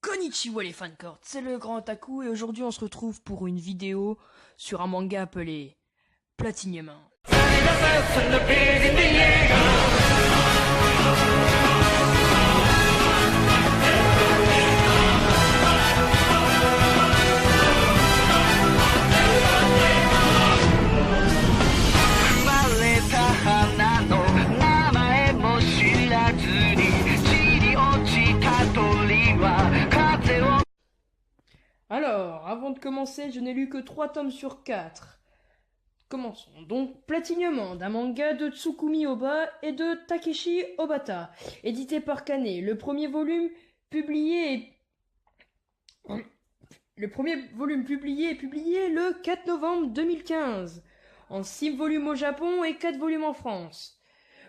Konnichiwa les fancords, c'est le Grand Taku et aujourd'hui on se retrouve pour une vidéo sur un manga appelé Platinum. Alors, avant de commencer, je n'ai lu que 3 tomes sur 4. Commençons. Donc, Platinum, d'un manga de Tsukumi Oba et de Takeshi Obata, édité par Kane. Le premier volume publié est publié le 4 novembre 2015, en 6 volumes au Japon et 4 volumes en France.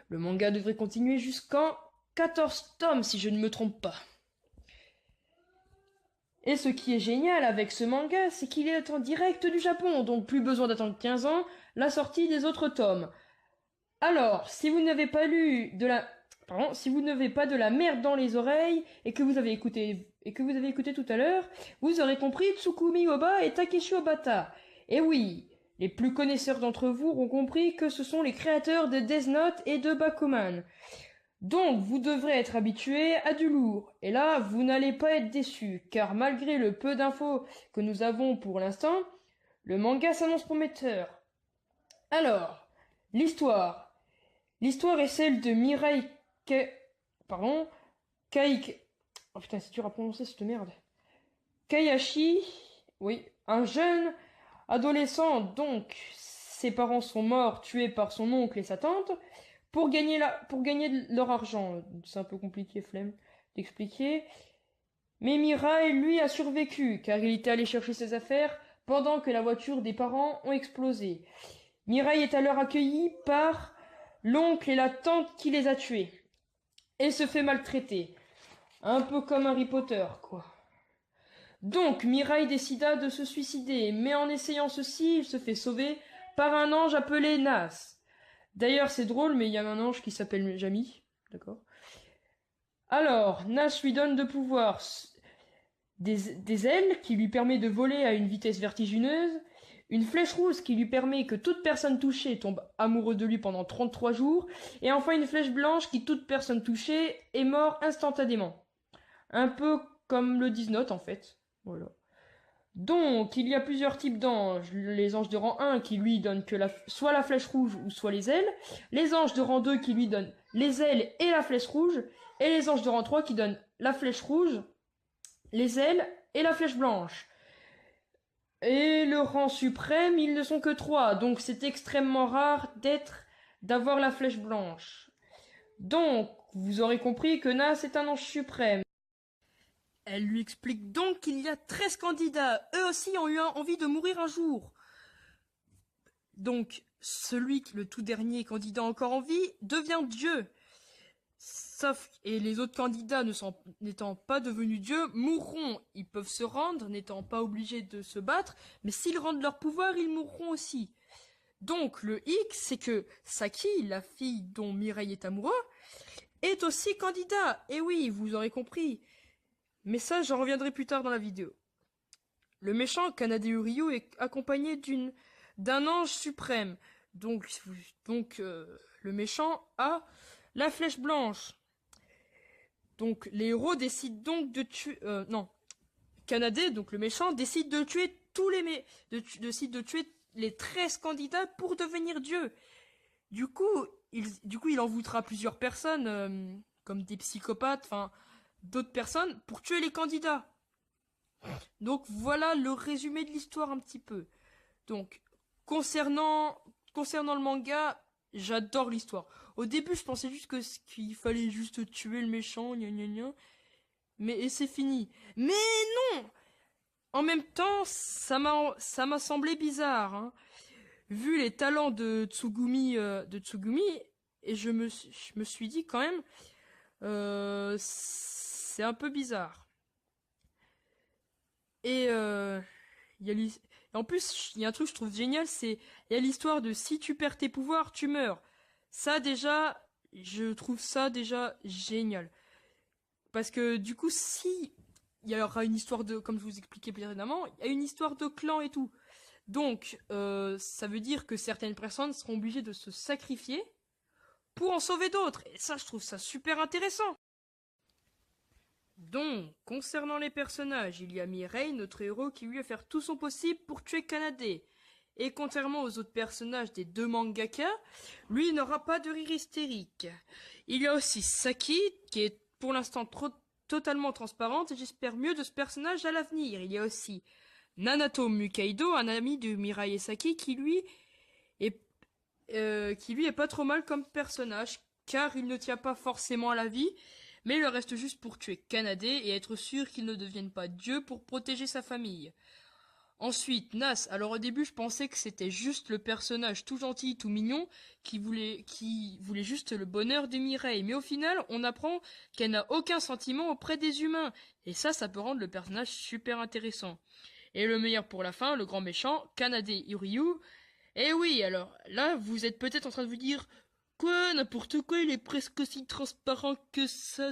Le manga devrait continuer jusqu'en 14 tomes si je ne me trompe pas. Et ce qui est génial avec ce manga, c'est qu'il est en direct du Japon, donc plus besoin d'attendre 15 ans la sortie des autres tomes. Alors, si vous n'avez pas de la merde dans les oreilles et que vous avez écouté tout à l'heure, vous aurez compris Tsukumi Oba et Takeshi Obata. Et oui, les plus connaisseurs d'entre vous auront compris que ce sont les créateurs de Death Note et de Bakuman. Donc, vous devrez être habitué à du lourd. Et là, vous n'allez pas être déçus, car malgré le peu d'infos que nous avons pour l'instant, le manga s'annonce prometteur. Alors, l'histoire. L'histoire est celle de Mirai Oh putain, c'est dur à prononcer cette merde. Kayashi, oui, un jeune adolescent, donc ses parents sont morts, tués par son oncle et sa tante, pour gagner leur argent. C'est un peu compliqué, flemme, d'expliquer. Mais Mirai, lui, a survécu, car il était allé chercher ses affaires pendant que la voiture des parents ont explosé. Mirai est alors accueilli par l'oncle et la tante qui les a tués, et se fait maltraiter. Un peu comme Harry Potter, quoi. Donc, Mirai décida de se suicider, mais en essayant ceci, il se fait sauver par un ange appelé Nas. D'ailleurs, c'est drôle, mais il y a un ange qui s'appelle Jami, d'accord. Alors, Nas lui donne de pouvoir des ailes qui lui permet de voler à une vitesse vertigineuse, une flèche rouge qui lui permet que toute personne touchée tombe amoureux de lui pendant 33 jours, et enfin une flèche blanche qui toute personne touchée est mort instantanément. Un peu comme le Death Note en fait. Voilà. Donc, il y a plusieurs types d'anges. Les anges de rang 1 qui lui donnent soit la flèche rouge ou soit les ailes. Les anges de rang 2 qui lui donnent les ailes et la flèche rouge. Et les anges de rang 3 qui donnent la flèche rouge, les ailes et la flèche blanche. Et le rang suprême, ils ne sont que 3. Donc, c'est extrêmement rare d'avoir la flèche blanche. Donc, vous aurez compris que Nas est un ange suprême. Elle lui explique donc qu'il y a 13 candidats. Eux aussi ont eu envie de mourir un jour. Donc, le tout dernier candidat encore en vie, devient Dieu. Et les autres candidats n'étant pas devenus dieux, mourront. Ils peuvent se rendre, n'étant pas obligés de se battre, mais s'ils rendent leur pouvoir, ils mourront aussi. Donc, le hic, c'est que Saki, la fille dont Mirai est amoureux, est aussi candidat. Et oui, vous aurez compris. Mais ça, j'en reviendrai plus tard dans la vidéo. Le méchant, Kanade Uryu, est accompagné d'un ange suprême. Donc le méchant a la flèche blanche. Donc les héros décident donc de tuer... Kanade, donc le méchant, décide de tuer décide de tuer les 13 candidats pour devenir Dieu. Du coup, il en voudra plusieurs personnes, comme des psychopathes, enfin... d'autres personnes pour tuer les candidats. Donc voilà le résumé de l'histoire un petit peu. Donc concernant le manga, j'adore l'histoire. Au début, je pensais juste qu'il fallait juste tuer le méchant, gna gna gna. Mais c'est fini. Mais non. En même temps, ça m'a semblé bizarre, hein. Vu les talents de Tsugumi, et je me suis dit quand même, c'est un peu bizarre. Et en plus, il y a un truc que je trouve génial, il y a l'histoire de si tu perds tes pouvoirs, tu meurs. Ça déjà, je trouve ça déjà génial. Parce que du coup, si il y aura une histoire de, comme je vous expliquais précédemment, il y a une histoire de clan et tout. Donc, ça veut dire que certaines personnes seront obligées de se sacrifier pour en sauver d'autres. Et ça, je trouve ça super intéressant. Donc, concernant les personnages, il y a Mireille, notre héros, qui lui va faire tout son possible pour tuer Kanade. Et contrairement aux autres personnages des deux mangaka, lui n'aura pas de rire hystérique. Il y a aussi Saki, qui est pour l'instant totalement transparente, et j'espère mieux de ce personnage à l'avenir. Il y a aussi Nanato Mukaido, un ami de Mirai et Saki, qui lui est pas trop mal comme personnage, car il ne tient pas forcément à la vie, mais il reste juste pour tuer Kanade et être sûr qu'il ne devienne pas Dieu pour protéger sa famille. Ensuite, Nas. Alors au début, je pensais que c'était juste le personnage tout gentil, tout mignon, qui voulait juste le bonheur de Mireille. Mais au final, on apprend qu'elle n'a aucun sentiment auprès des humains. Et ça peut rendre le personnage super intéressant. Et le meilleur pour la fin, le grand méchant, Kanade Iryu. Eh oui, alors là, vous êtes peut-être en train de vous dire quoi, n'importe quoi, il est presque aussi transparent que ça,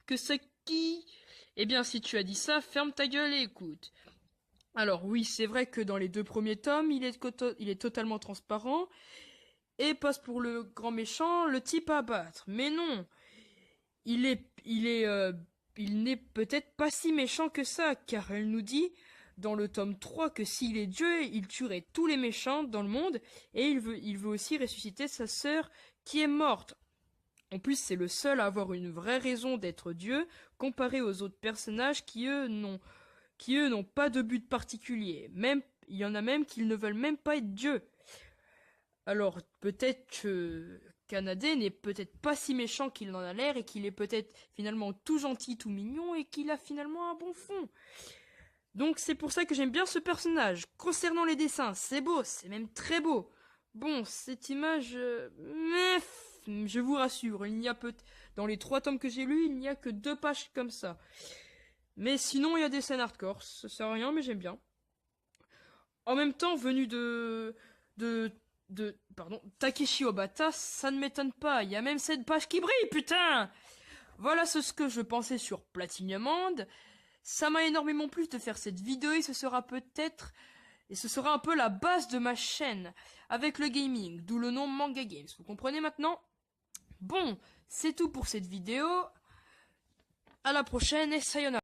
que Saki. Eh bien, si tu as dit ça, ferme ta gueule et écoute. Alors oui, c'est vrai que dans les deux premiers tomes, il est totalement transparent et passe pour le grand méchant, le type à abattre. Mais non, il n'est peut-être pas si méchant que ça, car elle nous dit dans le tome 3 que s'il est Dieu, il tuerait tous les méchants dans le monde et il veut aussi ressusciter sa sœur qui est morte. En plus, c'est le seul à avoir une vraie raison d'être Dieu, comparé aux autres personnages qui, eux, n'ont pas de but particulier. Même, il y en a même qui ne veulent même pas être Dieu. Alors, peut-être que Kanade n'est peut-être pas si méchant qu'il en a l'air, et qu'il est peut-être finalement tout gentil, tout mignon, et qu'il a finalement un bon fond. Donc c'est pour ça que j'aime bien ce personnage. Concernant les dessins, c'est beau, c'est même très beau. Bon, cette image... je vous rassure, il n'y a dans les 3 tomes que j'ai lus, il n'y a que 2 pages comme ça. Mais sinon, il y a des scènes hardcore, ça sert à rien, mais j'aime bien. En même temps, venu de Takeshi Obata, ça ne m'étonne pas. Il y a même cette page qui brille, putain! Voilà ce que je pensais sur Platinum End. Ça m'a énormément plu de faire cette vidéo et ce sera un peu la base de ma chaîne avec le gaming, d'où le nom Manga Games. Vous comprenez maintenant? Bon, c'est tout pour cette vidéo. À la prochaine et sayonara.